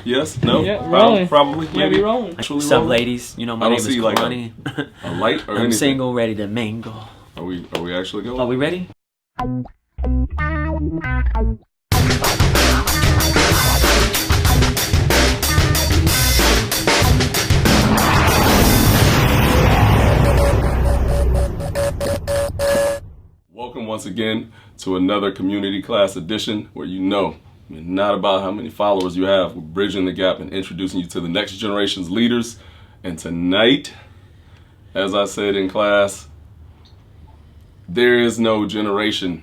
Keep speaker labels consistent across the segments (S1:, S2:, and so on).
S1: Yes? No?
S2: Yeah, rolling.
S1: Probably.
S2: Yeah, we rolling.
S3: What's up, ladies? You know, my name is Kolanie.
S1: Like a light or
S3: I'm
S1: anything.
S3: single, ready to mingle.
S1: Are we actually going?
S3: Are we ready?
S1: Welcome once again to another community class edition where not about how many followers you have. We're bridging the gap and introducing you to the next generation's leaders. And tonight, as I said in class, there is no generation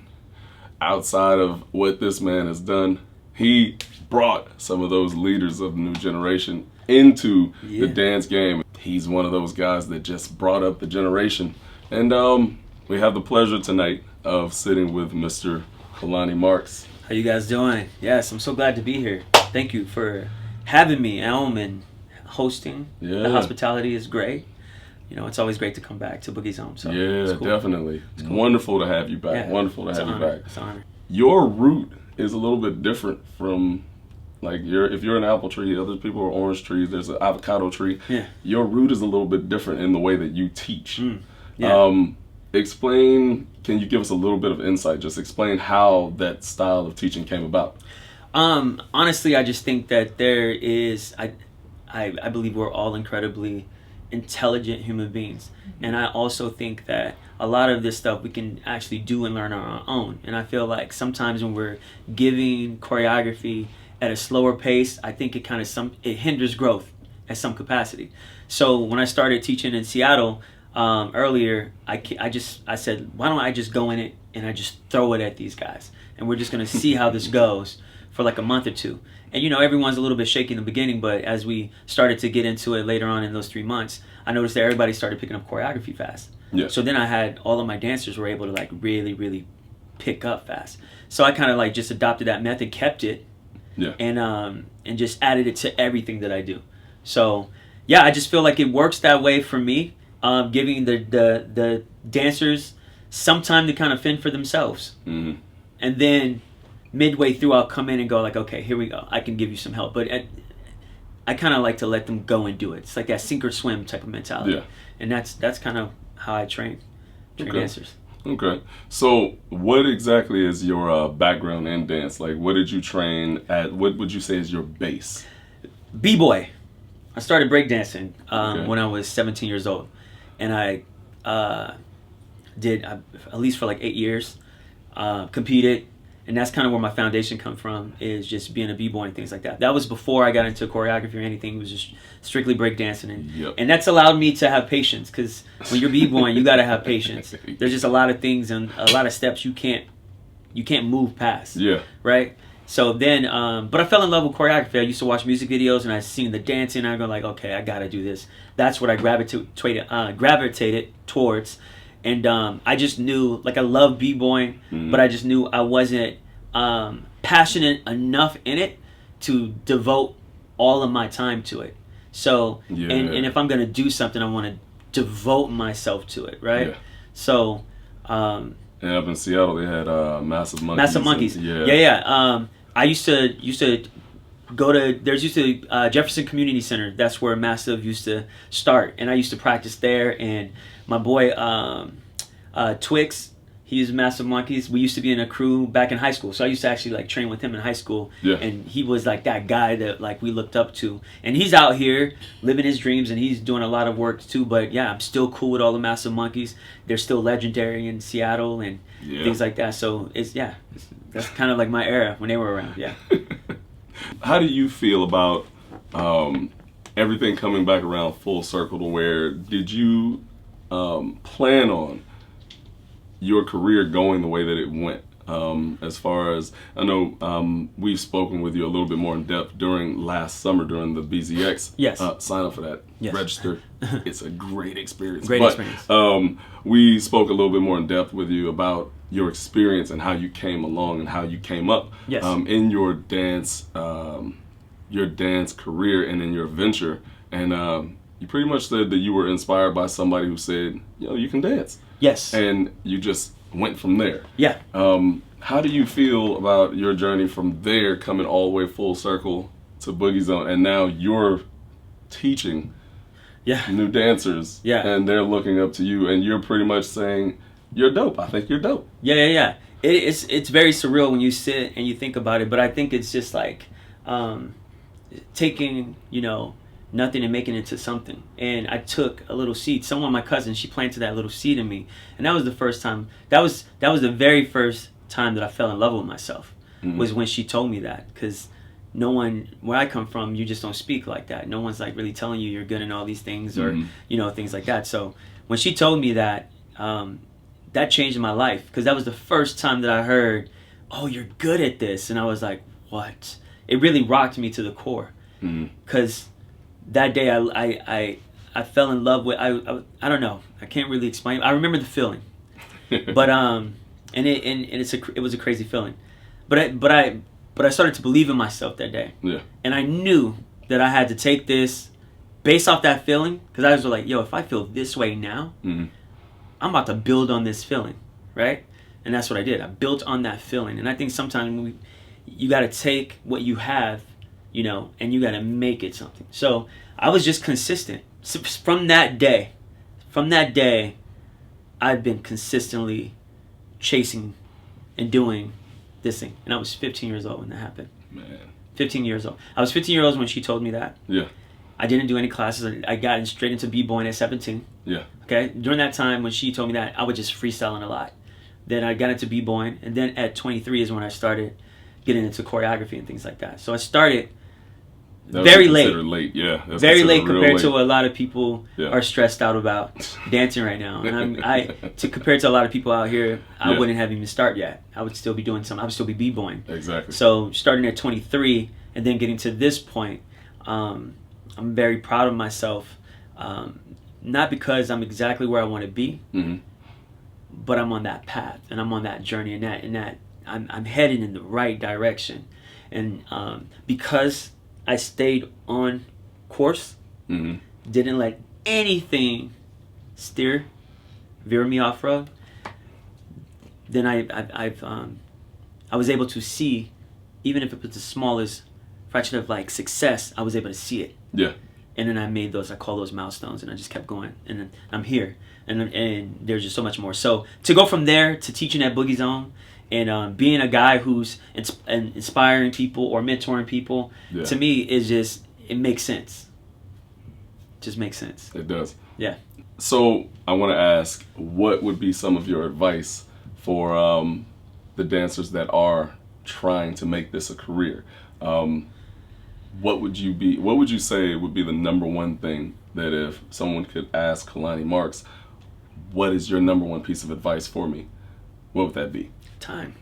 S1: outside of what this man has done. He brought some of those leaders of the new generation into the dance game. He's one of those guys that just brought up the generation. And we have the pleasure tonight of sitting with Mr. Kolanie Marks.
S3: How you guys doing? Yes, I'm so glad to be here. Thank you for having me at home and hosting.
S1: Yeah.
S3: The hospitality is great. You know, it's always great to come back to Boogiezone. So
S1: Yeah,
S3: it's cool.
S1: Definitely. It's
S3: cool.
S1: Wonderful to have you back.
S3: Yeah,
S1: Wonderful to have you back.
S3: It's an honor.
S1: Your root is a little bit different from, like, if you're an apple tree, other people are orange trees, there's an avocado tree.
S3: Yeah.
S1: Your root is a little bit different in the way that you teach.
S3: Yeah.
S1: Can you give us a little bit of insight? Just explain how that style of teaching came about.
S3: Honestly, I just think that there is, I believe we're all incredibly intelligent human beings. And I also think that a lot of this stuff we can actually do and learn on our own. And I feel like sometimes when we're giving choreography at a slower pace, I think it it hinders growth at some capacity. So when I started teaching in Seattle earlier, I said, why don't I just go in it and I just throw it at these guys, and we're just gonna see how this goes for like a month or two. And you know, everyone's a little bit shaky in the beginning, but as we started to get into it later on in those 3 months, I noticed that everybody started picking up choreography fast.
S1: Yeah.
S3: So then I had all of my dancers were able to like really pick up fast. So I kind of like just adopted that method, kept it, and just added it to everything that I do. So yeah, I just feel like it works that way for me, giving the dancers some time to kind of fend for themselves.
S1: Mm-hmm.
S3: And then midway through, I'll come in and go like, okay, here we go. I can give you some help. But I kind of like to let them go and do it. It's like that sink or swim type of mentality. Yeah. And that's kind of how I train dancers.
S1: Okay. So what exactly is your background in dance? Like, what did you train at? What would you say is your base?
S3: B-boy. I started breakdancing when I was 17 years old. And I did, at least for like 8 years, competed. And that's kind of where my foundation come from, is just being a b-boy and things like that. That was before I got into choreography or anything. It was just strictly breakdancing. And that's allowed me to have patience, because when you're b-boying, you got to have patience. There's just a lot of things and a lot of steps you can't move past. Yeah. Right? So then, but I fell in love with choreography. I used to watch music videos and I seen the dancing and I go like, okay, I got to do this. That's what I gravitated towards. And I just knew, like, I love b-boying, but I just knew I wasn't passionate enough in it to devote all of my time to it. So, and if I'm going to do something, I want to devote myself to it, right? Yeah. So... and
S1: up in Seattle, they had Massive Monkeys.
S3: Massive Monkeys. I used to go to, there's used to Jefferson Community Center. That's where Massive used to start, and I used to practice there. And my boy Twix, he's Massive Monkeys. We used to be in a crew back in high school, so I used to actually like train with him in high school. Yeah. And he was like that guy that like we looked up to. And he's out here living his dreams, and he's doing a lot of work too. But yeah, I'm still cool with all the Massive Monkeys. They're still legendary in Seattle and things like that. So that's kind of like my era when they were around. Yeah.
S1: How do you feel about everything coming back around full circle to where did you plan on your career going the way that it went? As far as, I know we've spoken with you a little bit more in depth during last summer during the BZX. Sign up for that. Yes. Register. It's a great experience. Experience. We spoke a little bit more in depth with you about your experience and how you came along and how you came up in your dance career and in your venture. And you pretty much said that you were inspired by somebody who said, you can dance. Yes. And you just went from there. Yeah. How do you feel about your journey from there coming all the way full circle to Boogiezone, and now you're teaching new dancers, and they're looking up to you, and you're pretty much saying, "You're dope. I think you're dope."
S3: Yeah. It's very surreal when you sit and you think about it, but I think it's just like taking, nothing and making it into something. And I took a little seed. Someone, my cousin, she planted that little seed in me, and that was the first time. That was the very first time that I fell in love with myself. Was when she told me that, because no one, where I come from, you just don't speak like that. No one's like really telling you you're good in all these things, or things like that. So when she told me that, that changed my life, because that was the first time that I heard, "Oh, you're good at this," and I was like, "What?" It really rocked me to the core, because that day I fell in love with, I don't know, I can't really explain. I remember the feeling, but it was a crazy feeling, but I started to believe in myself that day. And I knew that I had to take this based off that feeling, because I was like, yo, if I feel this way now, I'm about to build on this feeling, right? And that's what I did. I built on that feeling. And I think sometimes you got to take what you have, and you got to make it something. So I was just consistent. So from that day, I've been consistently chasing and doing this thing. And I was 15 years old when that happened.
S1: Man.
S3: 15 years old. I was 15 years old when she told me that.
S1: Yeah.
S3: I didn't do any classes. I got straight into b-boying at 17.
S1: Yeah.
S3: Okay. During that time when she told me that, I was just freestyling a lot. Then I got into b-boying, and then at 23 is when I started getting into choreography and things like that. So I started very late.
S1: Yeah.
S3: Very late compared to what a lot of people are stressed out about dancing right now. And compared to a lot of people out here, I wouldn't have even started yet. I would still be doing something. I would still be b-boying.
S1: Exactly.
S3: So starting at 23 and then getting to this point, I'm very proud of myself. Not because I'm exactly where I want to be, but I'm on that path and I'm on that journey, and that I'm headed in the right direction. And because I stayed on course, didn't let anything veer me off road, then I was able to see, even if it was the smallest fraction of like success, I was able to see it.
S1: Yeah.
S3: And then I call those milestones, and I just kept going, and then I'm here, and there's just so much more. So to go from there to teaching at Boogiezone, and being a guy who's inspiring people or mentoring people, to me is just, it makes sense. Just makes sense.
S1: It does.
S3: Yeah.
S1: So I want to ask, what would be some of your advice for the dancers that are trying to make this a career? What would you say would be the number one thing that if someone could ask Kolanie Marks, what is your number one piece of advice for me? What would that be? Time.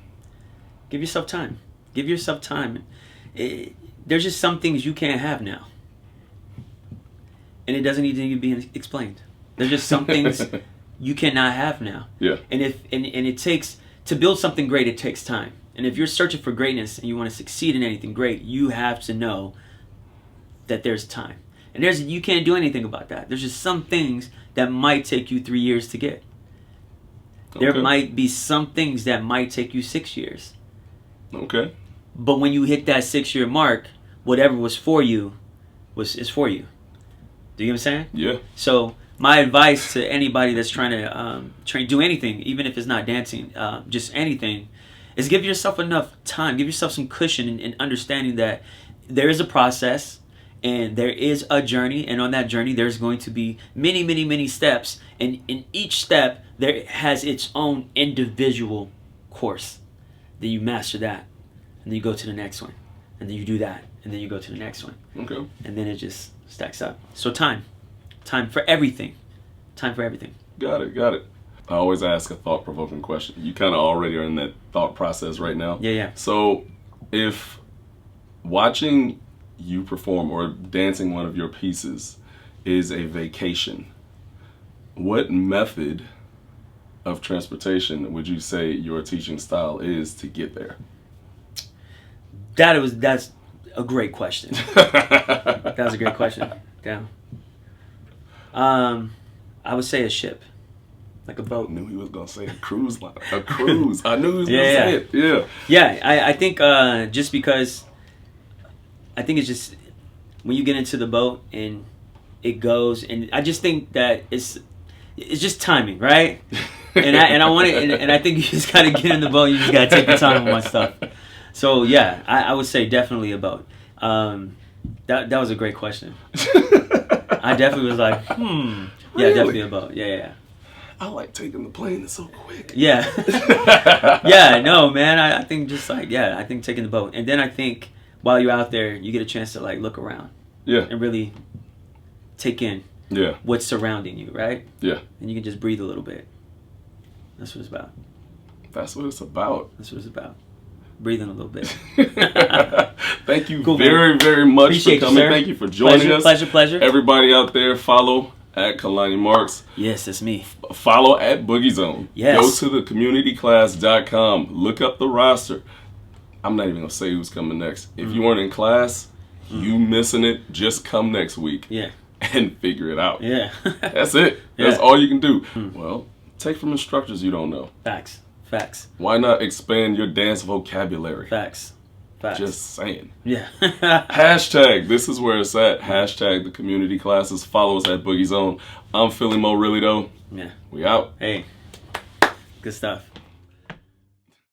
S3: Give yourself time. Give yourself time. There's just some things you can't have now, and it doesn't need to be explained. There's just some things you cannot have now.
S1: Yeah.
S3: And it takes, to build something great, it takes time. And if you're searching for greatness and you want to succeed in anything great, you have to know that there's time. And you can't do anything about that. There's just some things that might take you 3 years to get. There might be some things that might take you 6 years.
S1: Okay.
S3: But when you hit that 6-year mark, whatever was for you is for you. Do you know what I'm saying?
S1: Yeah.
S3: So my advice to anybody that's trying to do anything, even if it's not dancing, just anything, is give yourself enough time. Give yourself some cushion in understanding that there is a process and there is a journey, and on that journey there's going to be many, many, many steps, and in each step there has its own individual course. Then you master that, and then you go to the next one, and then you do that, and then you go to the next one.
S1: Okay.
S3: And then it just stacks up. So time for everything. Time for everything.
S1: Got it. I always ask a thought-provoking question. You kind of already are in that thought process right now.
S3: Yeah.
S1: So if watching you perform or dancing one of your pieces is a vacation, what method of transportation would you say your teaching style is to get there?
S3: That's a great question. That's a great question. Yeah. I would say a ship. Like a boat.
S1: I knew he was going to say a cruise line. A cruise. I knew he was going to say it. Yeah.
S3: Yeah, I think just because I think it's just when you get into the boat and it goes, and I just think that it's just timing, right? And I want it, and I think you just gotta get in the boat. You just gotta take your time with my stuff. So yeah, I would say definitely a boat. That was a great question. I definitely was like, yeah,
S1: Really?
S3: definitely a boat. Yeah.
S1: I like taking the plane. It's so quick.
S3: Yeah. Yeah, no, man. I think just like, I think taking the boat. And then I think while you're out there, you get a chance to like look around.
S1: Yeah.
S3: And really take in what's surrounding you, right?
S1: Yeah.
S3: And you can just breathe a little bit. That's what it's about.
S1: That's what it's about.
S3: That's what it's about. Breathing a little bit.
S1: Thank you
S3: Cool,
S1: very, very much
S3: Appreciate
S1: for coming.
S3: you, sir.
S1: Thank you for joining us.
S3: Pleasure.
S1: Everybody out there, follow at Kolanie Marks.
S3: Yes, that's me.
S1: Follow at Boogiezone.
S3: Yes.
S1: Go to thecommunityclass.com. Look up the roster. I'm not even going to say who's coming next. If you weren't in class, you missing it, just come next week.
S3: Yeah.
S1: And figure it out.
S3: Yeah.
S1: That's it. That's all you can do. Well, take from instructors you don't know.
S3: Facts.
S1: Why not expand your dance vocabulary?
S3: Facts.
S1: Just saying.
S3: Yeah.
S1: Hashtag, this is where it's at. Hashtag the community classes. Follow us at Boogiezone. I'm Philly Mo Really though.
S3: Yeah.
S1: We out.
S3: Hey. Good stuff.